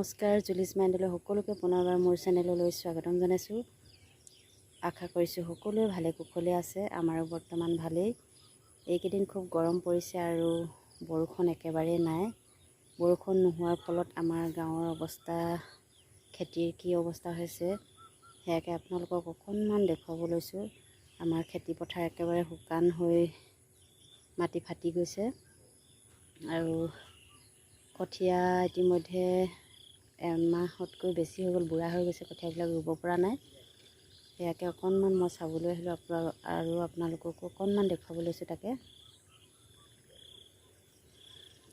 নমস্কাৰ, জুলিছ মাইণ্ডলৈ সকলোকে পুনৰবাৰ মোৰ চেনেললৈ স্বাগতম জনাইছোঁ। আশা কৰিছোঁ সকলোৱে ভালে কুশলে আছে। আমাৰো বৰ্তমান ভালেই। এইকেইদিন খুব গৰম পৰিছে আৰু বৰষুণ একেবাৰেই নাই। বৰষুণ নোহোৱাৰ ফলত আমাৰ গাঁৱৰ অৱস্থা, খেতিৰ কি অৱস্থা হৈছে সেয়াকে আপোনালোকক অকণমান দেখুৱাব লৈছোঁ। আমাৰ খেতি পথাৰ একেবাৰে শুকান হৈ মাটি ফাটি গৈছে আৰু কঠীয়া ইতিমধ্যে এমাহতকৈ বেছি হৈ গ'ল, বুঢ়া হৈ গৈছে। কঠীয়াবিলাক ৰুব পৰা নাই। সেয়াকে অকণমান মই চাবলৈ আহিলোঁ আৰু আপোনালোককো অকণমান দেখুৱাব লৈছোঁ। তাকে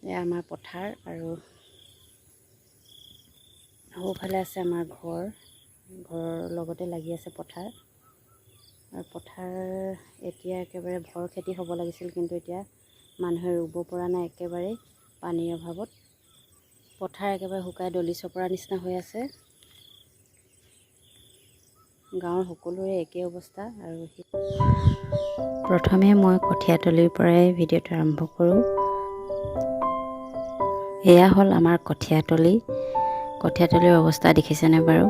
এয়া আমাৰ পথাৰ আৰু সৌফালে আছে আমাৰ ঘৰৰ লগতে লাগি আছে পথাৰ। আৰু পথাৰ এতিয়া একেবাৰে ভৰ খেতি হ'ব লাগিছিল, কিন্তু এতিয়া মানুহে ৰুব পৰা নাই। একেবাৰে পানীৰ অভাৱত পথাৰ একেবাৰে শুকাই দলি চপৰা নিচিনা হৈ আছে। গাঁৱৰ সকলোৰে একেই অৱস্থা। আৰু প্ৰথমে মই কঠীয়াতলিৰ পৰাই ভিডিঅ'টো আৰম্ভ কৰোঁ। এয়া হ'ল আমাৰ কঠীয়াতলিৰ অৱস্থা দেখিছেনে বাৰু?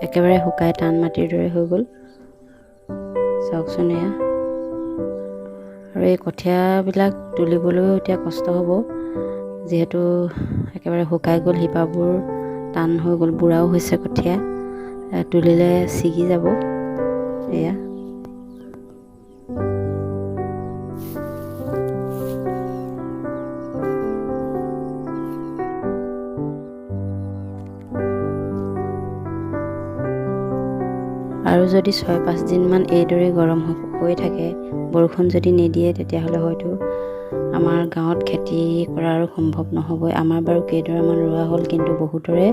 একেবাৰে শুকাই টান মাটিৰ দৰে হৈ গ'ল। চাওকচোন এয়া। আৰু এই কঠীয়াবিলাক তুলিবলৈও এতিয়া কষ্ট হ'ব, যিহেতু একেবাৰে শুকাই গ'ল। শিপাবোৰ টান হৈ গ'ল, বুঢ়াও হৈছে কঠীয়া। তুলিলে ছিগি যাব। এয়া আৰু যদি 6-5 দিনমান এইদৰে গৰম হৈ থাকে, বৰষুণ যদি নিদিয়ে, তেতিয়াহ'লে হয়তো আমাৰ গাঁৱত খেতি কৰা আৰু সম্ভৱ নহ'বই। আমাৰ বাৰু কেইডৰামান ৰোৱা হ'ল, কিন্তু বহুতৰে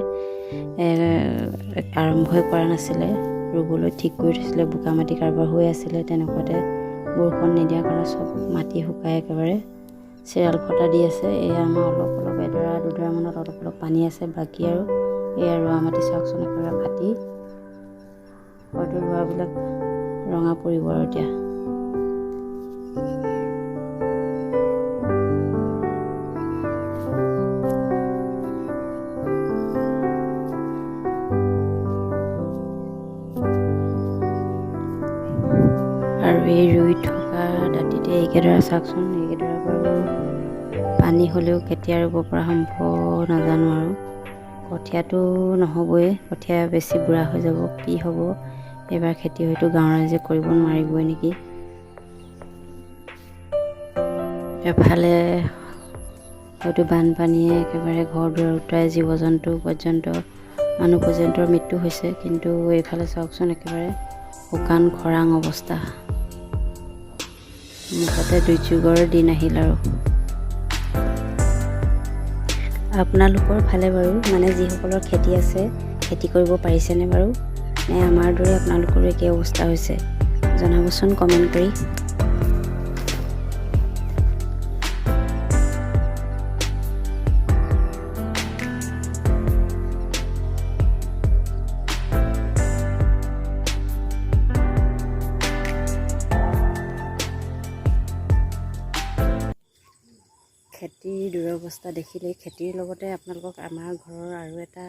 আৰম্ভই কৰা নাছিলে। ৰুবলৈ ঠিক কৰি থৈছিলে, বোকা মাটি কাৰোবাৰ হৈ আছিলে। তেনেকুৱাতে বৰষুণ নিদিয়াৰ কাৰণে চব মাটি শুকাই একেবাৰে চিৰাল ফটা দি আছে। এয়া আমাৰ অলপ এডৰা দুডৰামানত অলপ পানী আছে। বাকী আৰু এয়া ৰোৱা মাটি চাওকচোন, একেবাৰে ফাটি হয়তো ৰোৱাবিলাক ৰঙা পৰিব আৰু এতিয়া। আৰু এই ৰুই থকা দাঁতিতে এইকেইডৰা চাওকচোন, এইকেইডৰা বাৰু পানী হ'লেও কেতিয়া ৰুব পৰা সম্ভৱ নাজানো। আৰু কঠীয়াটো নহ'বই, কঠীয়া বেছি বুঢ়া হৈ যাব। কি হ'ব এইবাৰ খেতি, হয়তো গাঁৱৰ ৰাইজে কৰিব নোৱাৰিবই নেকি। এফালে হয়তো বানপানীয়ে একেবাৰে ঘৰ দুৱাৰ উটুৱাই জীৱ-জন্তু পৰ্যন্ত, মানুহ পৰ্যন্তৰ মৃত্যু হৈছে। কিন্তু এইফালে চাওকচোন, একেবাৰে শুকান খৰাং অৱস্থা। মুঠতে দুৰ্যোগৰ দিন আহিল। আৰু আপোনালোকৰ ফালে বাৰু, যিসকলৰ খেতি আছে, খেতি কৰিব পাৰিছেনে বাৰু? নে আমাৰ দৰে আপোনালোকৰো একেই অৱস্থা হৈছে? জনাবচোন কমেণ্ট কৰি। খেতিৰ দুৰৱস্থা দেখিলেই, খেতিৰ লগতে আপোনালোকক আমাৰ ঘৰৰ আৰু এটা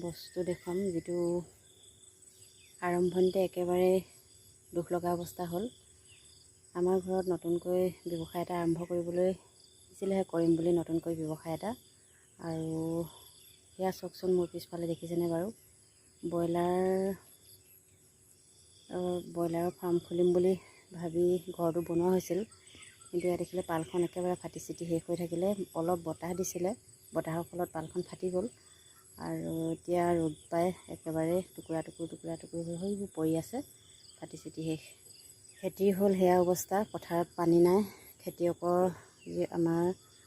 বস্তু দেখুৱাম, যিটো আৰম্ভণিতে একেবাৰে দুখ লগা অৱস্থা হ'ল। আমাৰ ঘৰত নতুনকৈ ব্যৱসায় এটা আৰম্ভ কৰিবলৈ দিছিলেহে, কৰিম বুলি নতুনকৈ ব্যৱসায় এটা। আৰু সেয়া চাওকচোন, মোৰ পিছফালে দেখিছেনে বাৰু? ব্ৰইলাৰৰ ফাৰ্ম খুলিম বুলি ভাবি ঘৰটো বনোৱা হৈছিল, কিন্তু ইয়াত দেখিলে পালখন একেবাৰে ফাটি চিটি শেষ হৈ থাকিলে। অলপ বতাহ দিছিলে, বতাহৰ ফলত পালখন ফাটি গ'ল। আৰু এতিয়া ৰ'দ পাই একেবাৰে টুকুৰা টুকুৰ হৈ পৰি আছে, ফাটি চিটি শেষ। খেতিৰ হ'ল সেয়া অৱস্থা। পথাৰত পানী নাই। খেতিয়কৰ আমাৰ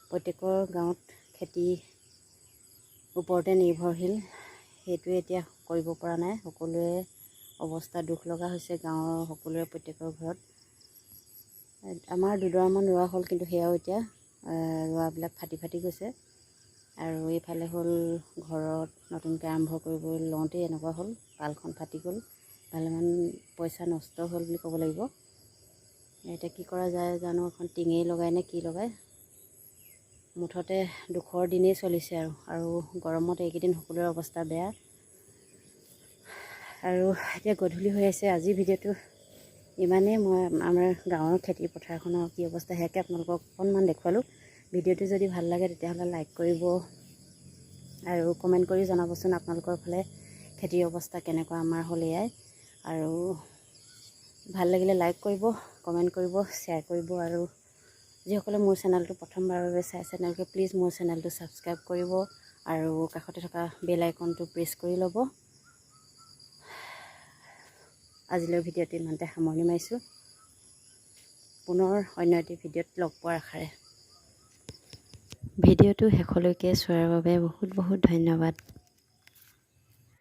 প্ৰত্যেকৰ গাঁৱত খেতিৰ ওপৰতে নিৰ্ভৰশীল। সেইটোৱে এতিয়া কৰিব পৰা নাই। সকলোৱে অৱস্থা দুখ লগা হৈছে, গাঁৱৰ সকলোৰে প্ৰত্যেকৰ ঘৰত। আমাৰ দুডৰামান ৰোৱা হ'ল, কিন্তু সেয়াও এতিয়া ৰোৱাবিলাক ফাটি গৈছে। আৰু এইফালে হ'ল ঘৰত নতুনকৈ আৰম্ভ কৰিব লওঁতেই এনেকুৱা হ'ল, পালখন ফাটি গ'ল। ভালেমান পইচা নষ্ট হ'ল বুলি ক'ব লাগিব। এতিয়া কি কৰা যায় জানো, এখন টিঙেই লগাই নে কি লগাই মুঠতে দুখৰ দিনেই চলিছে আৰু গৰমত এইকেইদিন সকলোৰে অৱস্থা বেয়া। আৰু এতিয়া গধূলি হৈ আছে। আজি ভিডিঅ'টো ইমানেই। মই আমাৰ গাঁৱৰ খেতি পথাৰখনৰ কি অৱস্থা সেয়াকে আপোনালোকক অকণমান দেখুৱালোঁ। ভিডিঅ'টো যদি ভাল লাগে তেতিয়াহ'লে লাইক কৰিব আৰু কমেণ্ট কৰি জনাবচোন আপোনালোকৰ ফালে খেতিৰ অৱস্থা কেনেকুৱা। আমাৰ হ'ল এয়াই। আৰু ভাল লাগিলে লাইক কৰিব, কমেণ্ট কৰিব, শ্বেয়াৰ কৰিব। আৰু যিসকলে মোৰ চেনেলটো প্ৰথমবাৰৰ বাবে চাইছে তেওঁলোকে প্লিজ মোৰ চেনেলটো ছাবস্ক্ৰাইব কৰিব আৰু কাষতে থকা বেল আইকনটো প্ৰেছ কৰি ল'ব। আজিলৈ ভিডিঅ'টো ইমানতে সামৰণি মাৰিছোঁ। পুনৰ অন্য এটি ভিডিঅ'ত লগ পোৱাৰ আশাৰে। ভিডিঅ'টো শেষলৈকে চোৱাৰ বাবে বহুত বহুত ধন্যবাদ।